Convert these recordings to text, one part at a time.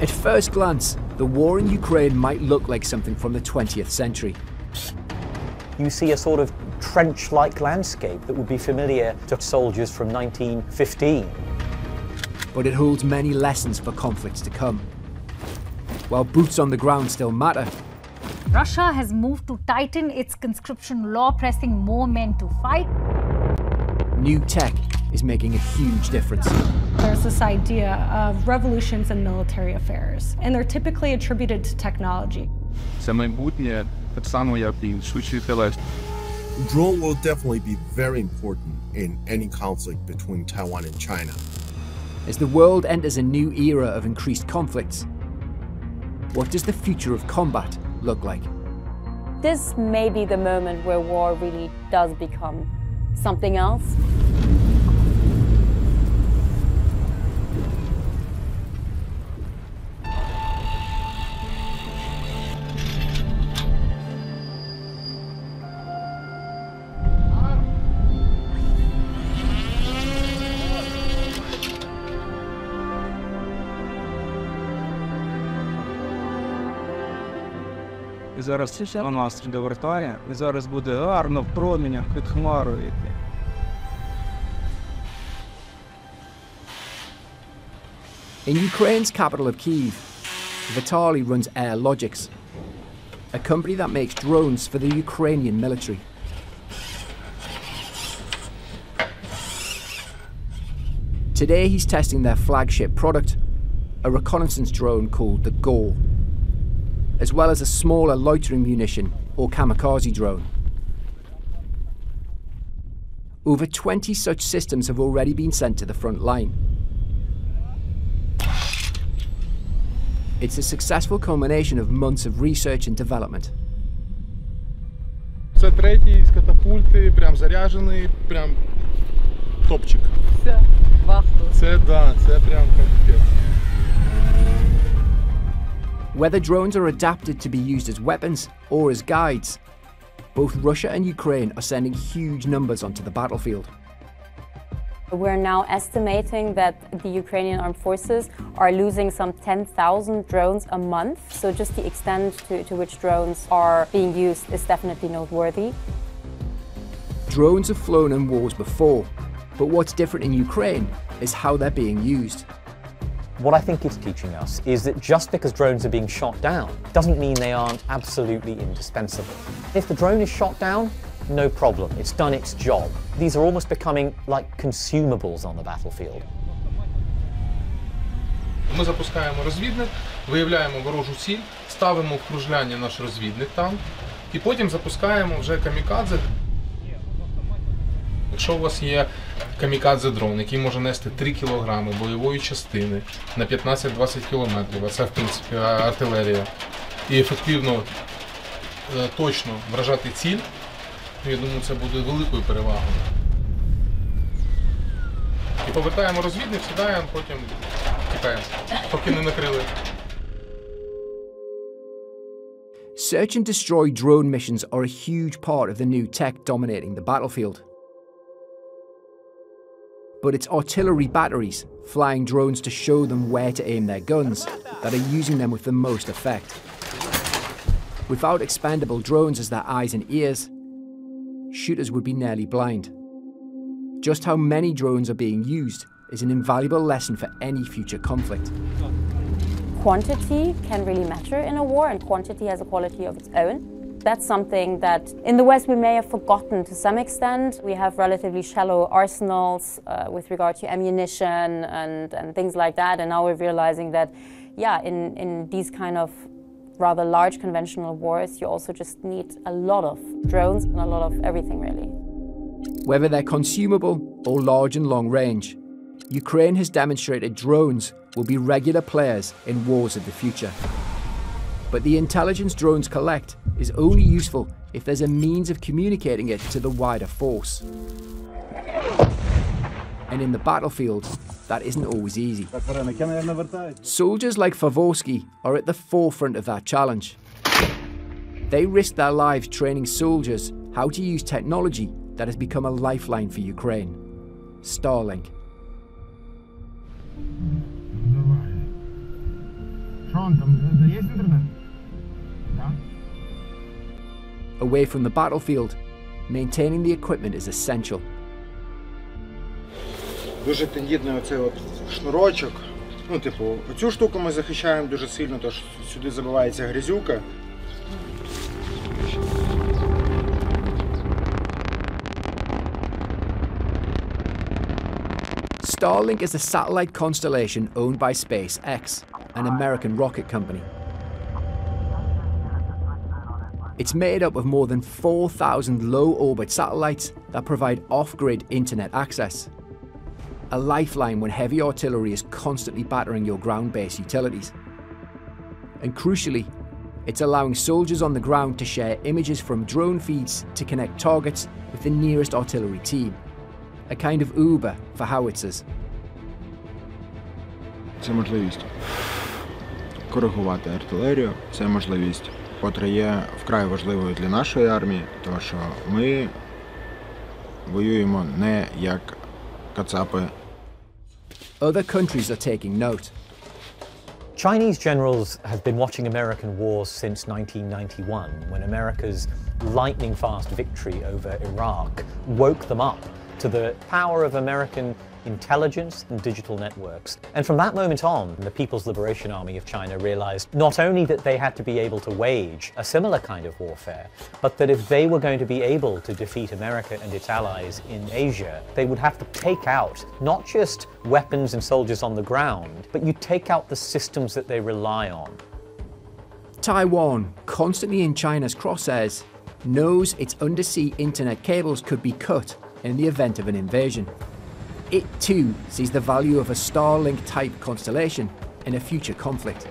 At first glance, the war in Ukraine might look like something from the 20th century. You see a sort of trench-like landscape that would be familiar to soldiers from 1915. But it holds many lessons for conflicts to come. While boots on the ground still matter, Russia has moved to tighten its conscription law, pressing more men to fight. New tech is making a huge difference. There's this idea of revolutions in military affairs, and they're typically attributed to technology. Це майбутнє так само, як і швидший телець. Drone will definitely be very important in any conflict between Taiwan and China. As the world enters a new era of increased conflicts, what does the future of combat look like? This may be the moment where war really does become something else. І зараз на нас довертає, і зараз буде гарно в промінях під хмарою йти. In Ukraine's capital of Kyiv, Vitaly runs Air Logics, a company that makes drones for the Ukrainian military. Today he's testing their flagship product, a reconnaissance drone called the Gore, as well as a smaller loitering munition or kamikaze drone. Over 20 such systems have already been sent to the front line. It's a successful culmination of months of research and development. Це третій з катапульти, прям заряджений, прям топчик. Все, вахту. Це прям капець. Whether drones are adapted to be used as weapons or as guides, both Russia and Ukraine are sending huge numbers onto the battlefield. We're now estimating that the Ukrainian armed forces are losing some 10,000 drones a month. So just the extent to which drones are being used is definitely noteworthy. Drones have flown in wars before, but what's different in Ukraine is how they're being used. What I think it's teaching us is that just because drones are being shot down doesn't mean they aren't absolutely indispensable. If the drone is shot down, no problem, it's done its job. These are almost becoming like consumables on the battlefield. Ми запускаємо розвідник, виявляємо ворожу ціль, ставимо в кружляння наш розвідник там, і потім запускаємо вже камікадзе. Якщо у вас є камікадзе-дрон, який може нести 3 кг бойової частини на 15-20 км, а це, в принципі, артилерія, і ефективно, точно вражати ціль, я думаю, це буде великою перевагою. І повертаємо розвідник, сідаємо, потім тікаємо, поки не накрили. Search and destroy drone missions are a huge part of the new tech dominating the battlefield. But it's artillery batteries, flying drones to show them where to aim their guns, that are using them with the most effect. Without expendable drones as their eyes and ears, shooters would be nearly blind. Just how many drones are being used is an invaluable lesson for any future conflict. Quantity can really matter in a war, and quantity has a quality of its own. That's something that in the West we may have forgotten to some extent. We have relatively shallow arsenals with regard to ammunition and things like that, and now we're realizing that, yeah, in these kind of rather large conventional wars, you also just need a lot of drones and a lot of everything, really. Whether they're consumable or large and long range, Ukraine has demonstrated drones will be regular players in wars of the future. But the intelligence drones collect is only useful if there's a means of communicating it to the wider force. And in the battlefield, that isn't always easy. Soldiers like Favorsky are at the forefront of that challenge. They risk their lives training soldiers how to use technology that has become a lifeline for Ukraine: Starlink. Away from the battlefield, maintaining the equipment is essential. Дуже тендітний оцей от шнурочок. Ну, типу, оцю штуку ми захищаємо дуже сильно, тож сюди забивається грязюка. Starlink is a satellite constellation owned by SpaceX, an American rocket company. It's made up of more than 4,000 low-orbit satellites that provide off-grid internet access. A lifeline when heavy artillery is constantly battering your ground-based utilities. And crucially, it's allowing soldiers on the ground to share images from drone feeds to connect targets with the nearest artillery team. A kind of Uber for howitzers. Це можливість коригувати артилерію, це можливість, котра є вкрай важливою для нашої армії, тому що ми воюємо не як кацапи. Other countries are taking note. Chinese generals have been watching American wars since 1991, when America's lightning-fast victory over Iraq woke them up to the power of American intelligence and digital networks. And from that moment on, the People's Liberation Army of China realized not only that they had to be able to wage a similar kind of warfare, but that if they were going to be able to defeat America and its allies in Asia, they would have to take out not just weapons and soldiers on the ground, but you take out the systems that they rely on. Taiwan, constantly in China's crosshairs, knows its undersea internet cables could be cut in the event of an invasion. It too sees the value of a Starlink-type constellation in a future conflict.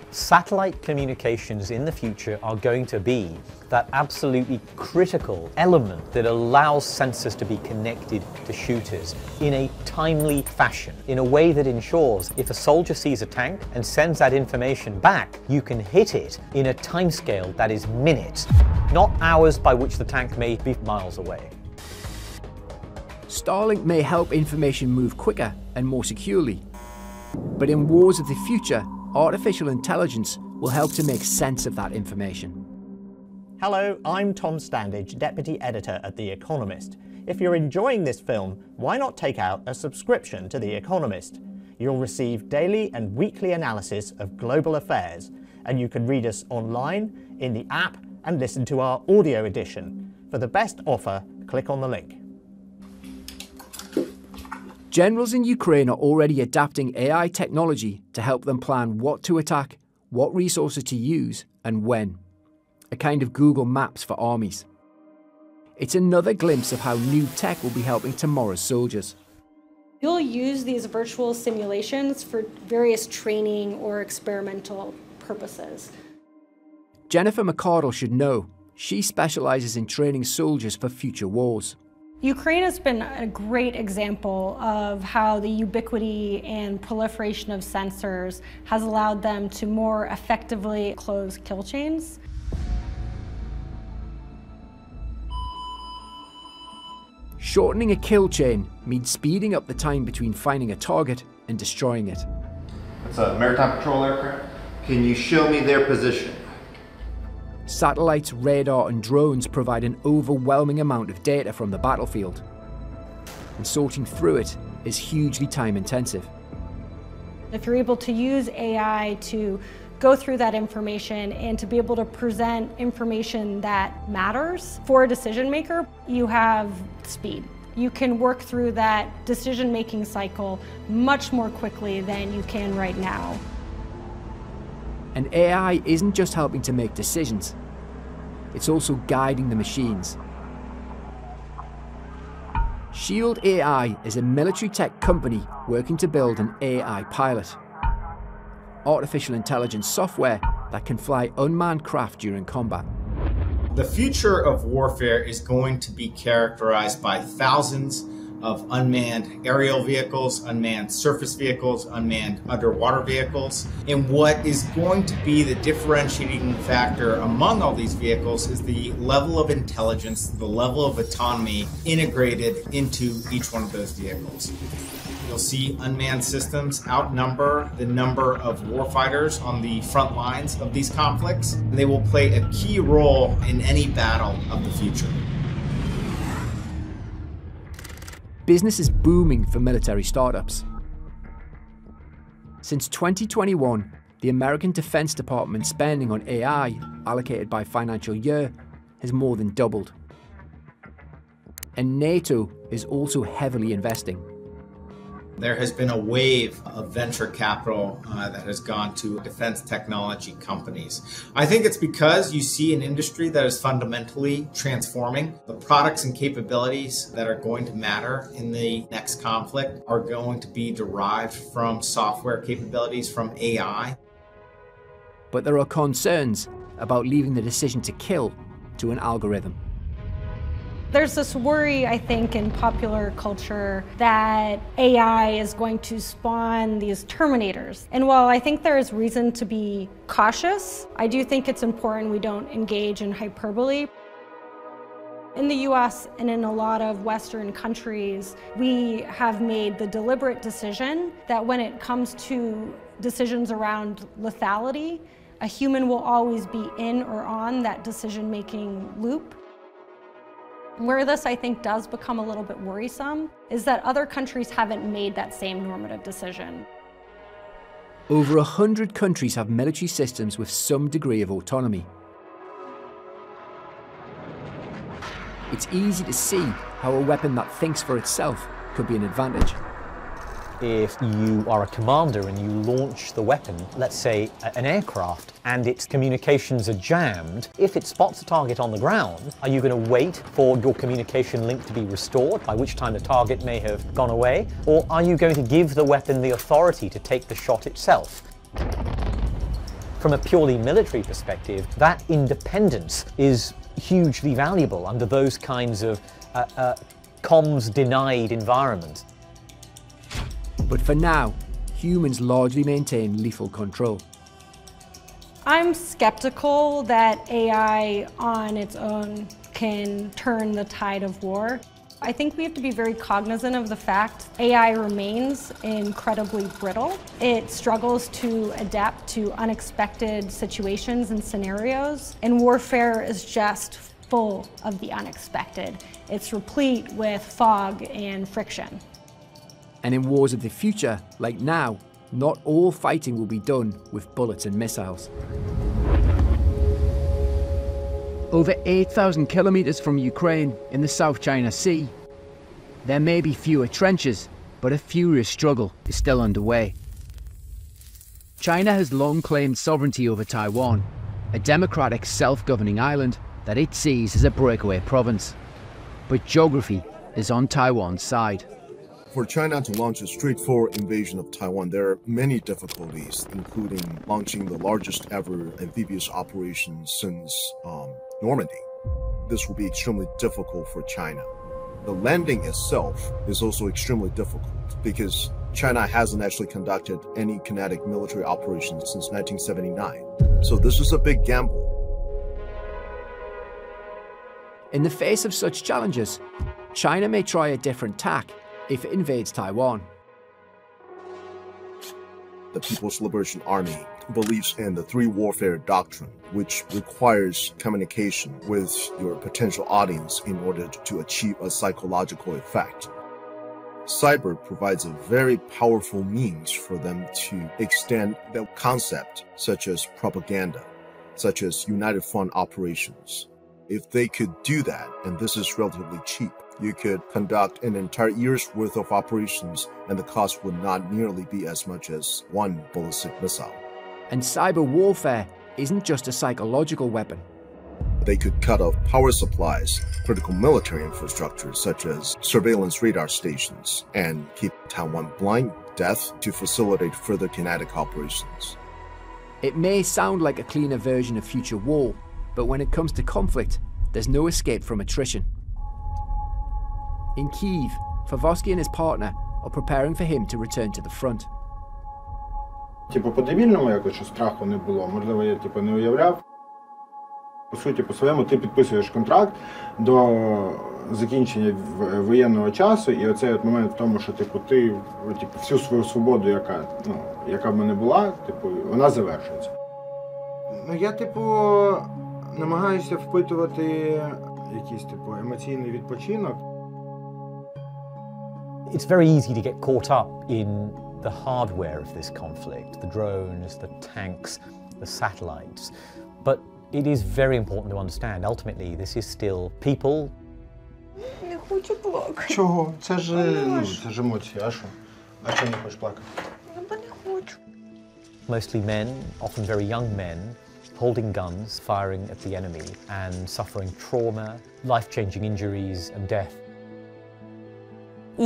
Satellite communications in the future are going to be that absolutely critical element that allows sensors to be connected to shooters in a timely fashion, in a way that ensures if a soldier sees a tank and sends that information back, you can hit it in a timescale that is minutes, not hours by which the tank may be miles away. Starlink may help information move quicker and more securely, but in wars of the future, artificial intelligence will help to make sense of that information. Hello, I'm Tom Standage, Deputy Editor at The Economist. If you're enjoying this film, why not take out a subscription to The Economist? You'll receive daily and weekly analysis of global affairs, and you can read us online, in the app, and listen to our audio edition. For the best offer, click on the link. Generals in Ukraine are already adapting AI technology to help them plan what to attack, what resources to use, and when. A kind of Google Maps for armies. It's another glimpse of how new tech will be helping tomorrow's soldiers. You'll use these virtual simulations for various training or experimental purposes. Jennifer McCardle should know. She specialises in training soldiers for future wars. Ukraine has been a great example of how the ubiquity and proliferation of sensors has allowed them to more effectively close kill chains. Shortening a kill chain means speeding up the time between finding a target and destroying it. It's a maritime patrol aircraft. Can you show me their position? Satellites, radar and drones provide an overwhelming amount of data from the battlefield, and sorting through it is hugely time intensive. If you're able to use AI to go through that information and to be able to present information that matters for a decision maker, you have speed. You can work through that decision-making cycle much more quickly than you can right now. And AI isn't just helping to make decisions, it's also guiding the machines. Shield AI is a military tech company working to build an AI pilot. Artificial intelligence software that can fly unmanned craft during combat. The future of warfare is going to be characterized by thousands of unmanned aerial vehicles, unmanned surface vehicles, unmanned underwater vehicles. And what is going to be the differentiating factor among all these vehicles is the level of intelligence, the level of autonomy integrated into each one of those vehicles. You'll see unmanned systems outnumber the number of warfighters on the front lines of these conflicts, and they will play a key role in any battle of the future. Business is booming for military startups. Since 2021, the American Defense Department's spending on AI, allocated by financial year, has more than doubled. And NATO is also heavily investing. There has been a wave of venture capital that has gone to defense technology companies. I think it's because you see an industry that is fundamentally transforming. The products and capabilities that are going to matter in the next conflict are going to be derived from software capabilities, from AI. But there are concerns about leaving the decision to kill to an algorithm. There's this worry, I think, in popular culture that AI is going to spawn these terminators. And while I think there is reason to be cautious, I do think it's important we don't engage in hyperbole. In the US and in a lot of Western countries, we have made the deliberate decision that when it comes to decisions around lethality, a human will always be in or on that decision-making loop. Where this, I think, does become a little bit worrisome is that other countries haven't made that same normative decision. Over 100 countries have military systems with some degree of autonomy. It's easy to see how a weapon that thinks for itself could be an advantage. If you are a commander and you launch the weapon, let's say an aircraft, and its communications are jammed, if it spots a target on the ground, are you going to wait for your communication link to be restored, by which time the target may have gone away? Or are you going to give the weapon the authority to take the shot itself? From a purely military perspective, that independence is hugely valuable under those kinds of comms-denied environments. But for now, humans largely maintain lethal control. I'm skeptical that AI on its own can turn the tide of war. I think we have to be very cognizant of the fact AI remains incredibly brittle. It struggles to adapt to unexpected situations and scenarios, and warfare is just full of the unexpected. It's replete with fog and friction. And in wars of the future, like now, not all fighting will be done with bullets and missiles. Over 8,000 kilometers from Ukraine in the South China Sea, there may be fewer trenches, but a furious struggle is still underway. China has long claimed sovereignty over Taiwan, a democratic self-governing island that it sees as a breakaway province. But geography is on Taiwan's side. For China to launch a straightforward invasion of Taiwan, there are many difficulties, including launching the largest ever amphibious operation since Normandy. This will be extremely difficult for China. The landing itself is also extremely difficult because China hasn't actually conducted any kinetic military operations since 1979. So this is a big gamble. In the face of such challenges, China may try a different tack if it invades Taiwan. The People's Liberation Army believes in the three warfare doctrine, which requires communication with your potential audience in order to achieve a psychological effect. Cyber provides a very powerful means for them to extend the concept, such as propaganda, such as united front operations. If they could do that, and this is relatively cheap, you could conduct an entire year's worth of operations and the cost would not nearly be as much as one ballistic missile. And cyber warfare isn't just a psychological weapon. They could cut off power supplies, critical military infrastructure such as surveillance radar stations, and keep Taiwan blind, deaf to facilitate further kinetic operations. It may sound like a cleaner version of future war, but when it comes to conflict, there's no escape from attrition. In Kyiv, Favosky and his partner are preparing for him to return to the front. По-дебільному якось, що страху не було, можливо, я не уявляв. По суті, по-своєму, ти підписуєш контракт до закінчення воєнного часу, і оцей от момент в тому, що типу, ти всю свою свободу, яка в мене була, типу, вона завершується. Ну, я, типу, намагаюся впитувати якийсь, типу, емоційний відпочинок. It's very easy to get caught up in the hardware of this conflict, the drones, the tanks, the satellites. But it is very important to understand, ultimately, this is still people. Не хочу плакати. Чого? Це ж емоції, а що? А чого не хочеш плакати? Бо не хочу. Mostly men, often very young men, holding guns, firing at the enemy and suffering trauma, life-changing injuries and death.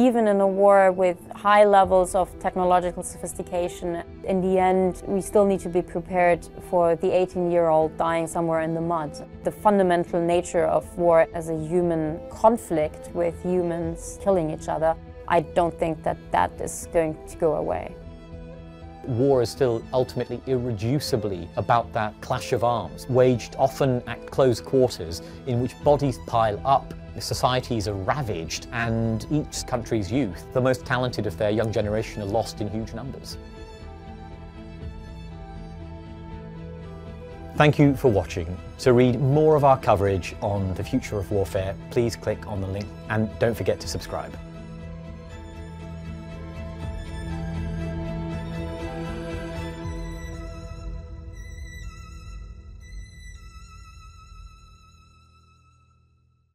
Even in a war with high levels of technological sophistication, in the end, we still need to be prepared for the 18-year-old dying somewhere in the mud. The fundamental nature of war as a human conflict with humans killing each other, I don't think that that is going to go away. War is still ultimately irreducibly about that clash of arms, waged often at close quarters, in which bodies pile up, societies are ravaged, and each country's youth, the most talented of their young generation, are lost in huge numbers. Thank you for watching. To read more of our coverage on the future of warfare, please click on the link and don't forget to subscribe.